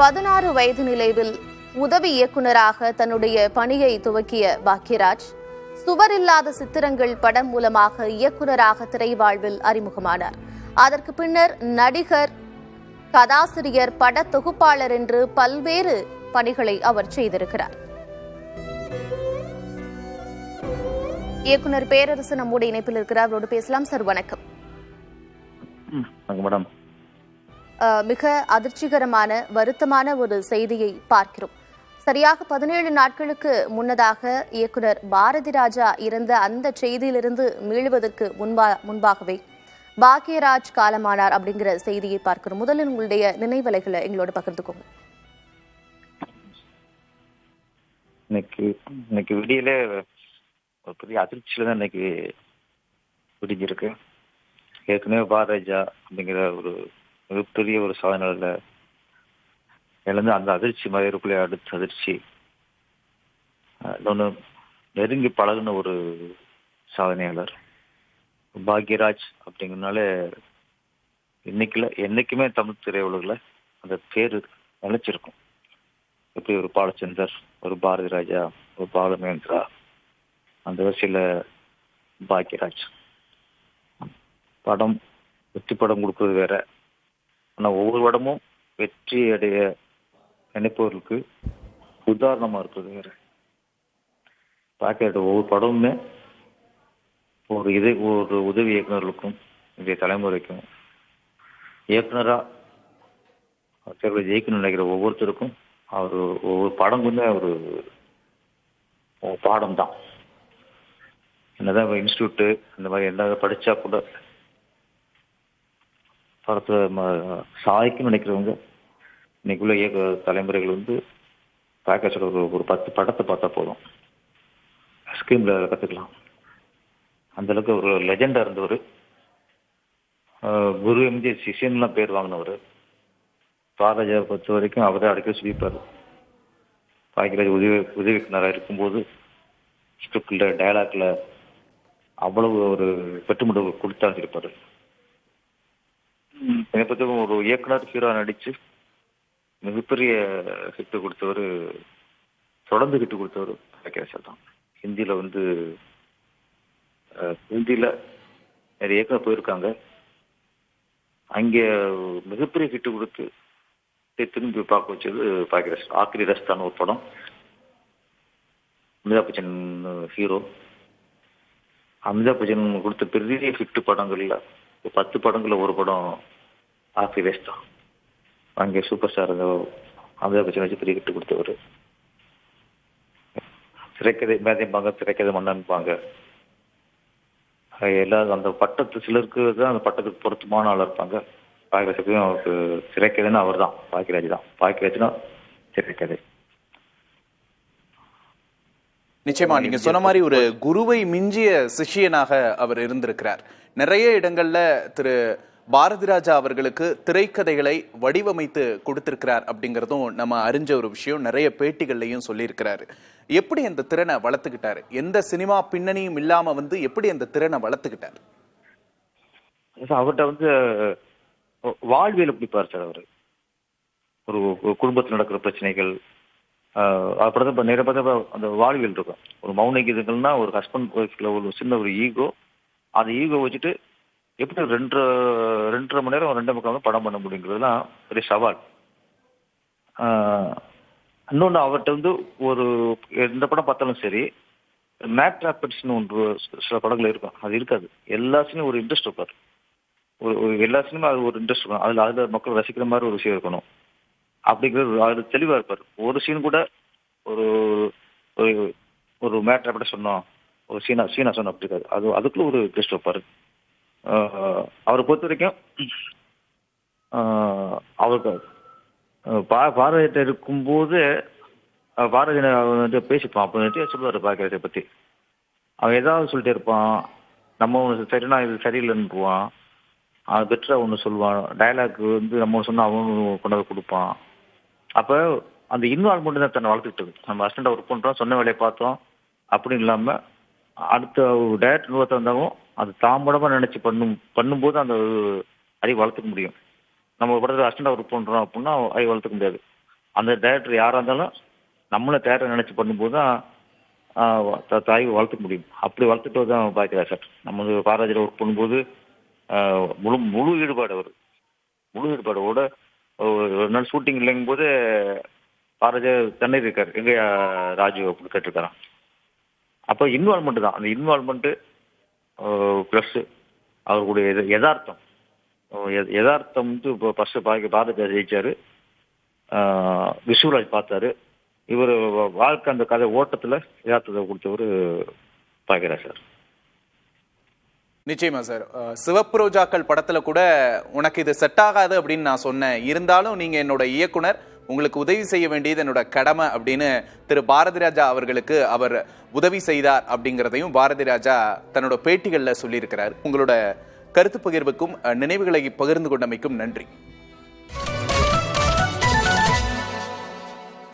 16 வயது நிலைவில் உதவி இயக்குநராக தன்னுடைய பணியை துவக்கிய பாக்யராஜ் சுவரில்லாத சித்திரங்கள் படம் மூலமாக இயக்குநராக திரைவாழ்வில் அறிமுகமானார். அதற்கு பின்னர் நடிகர், கதாசிரியர், பட தொகுப்பாளர் என்று பல்வேறு பணிகளை அவர் செய்திருக்கிறார். இயக்குனர் பேரரசு நம்மோடு இணைப்பில் இருக்கிறார். அவரோடு பேசலாம். சார், வணக்கம். மேடம், மிக அதிர்ச்சிகரமான வருத்தமான ஒரு செய்தியை பார்க்கிறோம். சரியாக 17 நாட்களுக்கு முன்னதாக இயக்குனர் பாரதி ராஜா இறந்த அந்த செய்தியிலிருந்து மீளுவதற்கு முன்பாகவே பாக்யராஜ் காலமானார் அப்படிங்கிற செய்தியை பார்க்கிறோம். முதலில் உங்களுடைய நினைவலைகளை எங்களோட பகிர்ந்துக்கோங்க. இன்னைக்கு விடியலே ஒரு பெரிய அதிர்ச்சியில தான் இன்னைக்கு விடிஞ்சிருக்கு. ஏற்கனவே பாரதிராஜா அப்படிங்கிற ஒரு மிகப்பெரிய ஒரு சாதனையில இழந்து அந்த அதிர்ச்சி மறைவுக்குள்ளே அடுத்த அதிர்ச்சி இன்னொன்று நெருங்கி பழகுன ஒரு சாதனையாளர் பாக்யராஜ் அப்படிங்கிறதுனால என்னைக்குமே தமிழ் திரையுலகில் அந்த பேர் நிலைச்சிருக்கும். எப்படி ஒரு பாலச்சந்தர், ஒரு பாரதி ராஜா, ஒரு பாலமேந்திரா, அந்த வரிசையில் பாக்யராஜ். படம் வெற்றி படம் கொடுக்கறது வேற, ஆனால் ஒவ்வொரு படமும் வெற்றி அடைய நினைப்பவர்களுக்கு உதாரணமாக இருக்கிறது வேற. பாக்யராஜ் ஒவ்வொரு படமுமே ஒரு உதவி இயக்குநர்களுக்கும் இன்றைய தலைமுறைக்கும் இயக்குனராக ஜெயிக்கணும்னு நினைக்கிற ஒவ்வொருத்தருக்கும் அவர் ஒவ்வொரு படம் வந்து ஒரு பாடம் தான். என்னதான் இன்ஸ்டியூட்டு அந்த மாதிரி என்ன படித்தா கூட படத்தில் சாதிக்குன்னு நினைக்கிறவங்க இன்னைக்குள்ள தலைமுறைகள் வந்து பாக்கேஜோட ஒரு 10 படத்தை பார்த்தா போதும், ஸ்கிரீனில் கற்றுக்கலாம். அந்தளவுக்கு ஒரு லெஜெண்டாக இருந்தவர். குரு எம்ஜி சிஷியன்லாம் பேர் வாங்கினவர். பாரதிராஜாவை பொறுத்த வரைக்கும் அவரே அடிக்கடி சொல்லியிருப்பார், பாக்யராஜ் உதவி இயக்குனராக இருக்கும்போது ஸ்கிரிப்டில் டயலாக்ல அவ்வளவு ஒரு பெட்டுமுட்டு கொடுத்தான்னு இருப்பார். என்னை பற்றி ஒரு இயக்குனர் ஹீரோ நடித்து மிகப்பெரிய ஹிட்டு கொடுத்தவர், தொடர்ந்து ஹிட்டு கொடுத்தவர் பாக்யராஜ் தான். ஹிந்தியில் நிறைய இயக்குனர் போயிருக்காங்க. அங்கே மிகப்பெரிய ஹிட்டு கொடுத்து திரும்பி பார்க்க வச்சது பாக்யராஜ். ஆக்கிரி ரஸ்தான் ஒரு படம், அமிதாப் பச்சன் ஹீரோ. அமிதாப் பச்சன் கொடுத்த பெரிய ஹிட்டு படங்கள்ல 10 படங்கள்ல ஒரு படம் ஆக்கிரி ரஸ் தான். அங்கே சூப்பர் ஸ்டார் அமிதாப் பச்சன் வச்சு பெரிய ஹிட்டு கொடுத்தவர். திரைக்கதை மேதைப்பாங்க, திரைக்கதை மன்னன்பாங்க. எல்லாரும் அந்த பட்டத்து சிலருக்கு தான் அந்த பட்டத்துக்கு பொருத்தமான ஆளாக இருப்பாங்க. பாக்யராஜுக்கும் அவருக்கு திரைக்கதைன்னு அவர் தான், பாக்யராஜ் தான். பாக்யராஜ்னா திரைக்கதை. நிச்சயமா நீங்க சொன்ன மாதிரி ஒரு குருவை மிஞ்சிய சிஷியனாக அவர் இருந்திருக்கிறார். நிறைய இடங்கள்ல திரு பாரதி ராஜா அவர்களுக்கு திரைக்கதைகளை வடிவமைத்து கொடுத்திருக்கிறார் அப்படிங்கிறதும் நம்ம அறிஞ்ச ஒரு விஷயம். நிறைய பேட்டிகள்லையும் சொல்லியிருக்கிறாரு. எப்படி அந்த திறனை வளர்த்துக்கிட்டாரு? எந்த சினிமா பின்னணியும் இல்லாம எப்படி அந்த திறனை வளர்த்துக்கிட்டாரு? அவர்கிட்ட வாழ்வியல் எப்படி பார்த்தார் அவர். ஒரு குடும்பத்தில் நடக்கிற பிரச்சனைகள், நிறைய பார்த்தா அந்த வாழ்வியல் இருக்கும். ஒரு மௌன கீதங்கள்னா ஒரு ஹஸ்பண்ட் ஒய்ஃப்ல ஒரு சின்ன ஒரு ஈகோ, அந்த ஈகோ வச்சுட்டு எப்படி 2.5 மணி நேரம் 2 முக்கால் படம் பண்ண முடியுங்கிறதுலாம் பெரிய சவால். இன்னொன்று அவர்கிட்ட ஒரு எந்த படம் பார்த்தாலும் சரி, மேட்ராபிட்ஸ்னு ஒன்று சில படங்கள் இருக்கும், அது இருக்காது. எல்லா சீனும் ஒரு இன்ட்ரெஸ்ட் இருப்பார். எல்லா சினிமா அது ஒரு இன்ட்ரெஸ்ட் இருக்கும். அதில் மக்கள் ரசிக்கிற மாதிரி ஒரு விஷயம் இருக்கணும் அப்படிங்கிறது அது தெளிவாக இருப்பார். ஒரு சீன் கூட ஒரு ஒரு மேட்ராபிட்ட சொன்னோம், ஒரு சீனா சொன்னோம் அப்படி இருக்காது. அதுக்குள்ள ஒரு இன்ட்ரெஸ்ட் வைப்பார். அவரை பொறுத்த வரைக்கும் அவருக்கு பாரதிட்ட இருக்கும்போது பாரதி பேசிப்பான். அப்போ சொல்லுவார் பாக்யராஜை பற்றி. அவன் ஏதாவது சொல்லிட்டே இருப்பான். நம்ம ஒன்று சரினா இது சரியில்லைன்னுவான், அது பெட்டராக ஒன்று சொல்லுவான். டைலாக் நம்ம ஒன்று சொன்னால் அவனு கொண்டாந்து கொடுப்பான். அப்போ அந்த இன்வால்வ்மெண்ட் தான் தன்னை வளர்த்துக்கிட்டது. நம்ம அசிஸ்டண்டாக ஒர்க் பண்ணுறோம், சொன்ன வேலையை பார்த்தோம் அப்படின்னு இல்லாமல் அடுத்த டைரக்டர் இன்னொருத்த வந்தாலும் அது தாம்படமாக நினச்சி பண்ணும்போது அந்த அறிவை வளர்த்துக்க முடியும். நம்ம ஒரு படத்தில் அசிஸ்டண்டாக ஒர்க் பண்ணுறோம் அப்படின்னா அறிவை வளர்த்துக்க முடியாது. அந்த டைரக்டர் யாராக இருந்தாலும் நம்மளும் தேட்டரை நினச்சி பண்ணும்போது தான் தாய் வளர்த்துக்க முடியும். அப்படி வளர்த்துட்டு தான் பாக்கியராஜ் சார். நம்ம பாரதியில் ஒர்க் பண்ணும்போது முழு ஈடுபாடு அவர். முழு ஈடுபாடோட ஒரு நாள் ஷூட்டிங் இல்லைங்கும் போது பாரதியா சென்னை இருக்கார், எங்க ராஜு அப்படின்னு கேட்டிருக்காராம். அப்போ இன்வால்மெண்ட் தான், அந்த இன்வால்மெண்ட்டு ப்ளஸ் அவருடைய யதார்த்தம் யதார்த்தம் இப்போ ஃபர்ஸ்ட் பாரதியா ஜெயிச்சாரு, விஸ்வராஜ் பார்த்தாரு. இவர் வாழ்க்கை அந்த கதை ஓட்டத்தில் யதார்த்தத்தை கொடுத்தவர் பாக்கியராஜ் சார். நிச்சயமா சார். சிவப்பு ரோஜாக்கள் படத்துல கூட உனக்கு இது செட் ஆகாது அப்படின்னு நான் சொன்னேன், இருந்தாலும் நீங்க என்னோட இயக்குனர், உங்களுக்கு உதவி செய்ய வேண்டியது என்னோட கடமை அப்படின்னு திரு பாரதிராஜா அவர்களுக்கு அவர் உதவி செய்தார் அப்படிங்கிறதையும் பாரதிராஜா தன்னோட பேட்டிகள்ல சொல்லியிருக்கிறார். உங்களோட கருத்து பகிர்வுக்கும் நினைவுகளை பகிர்ந்து கொண்டமைக்கும் நன்றி.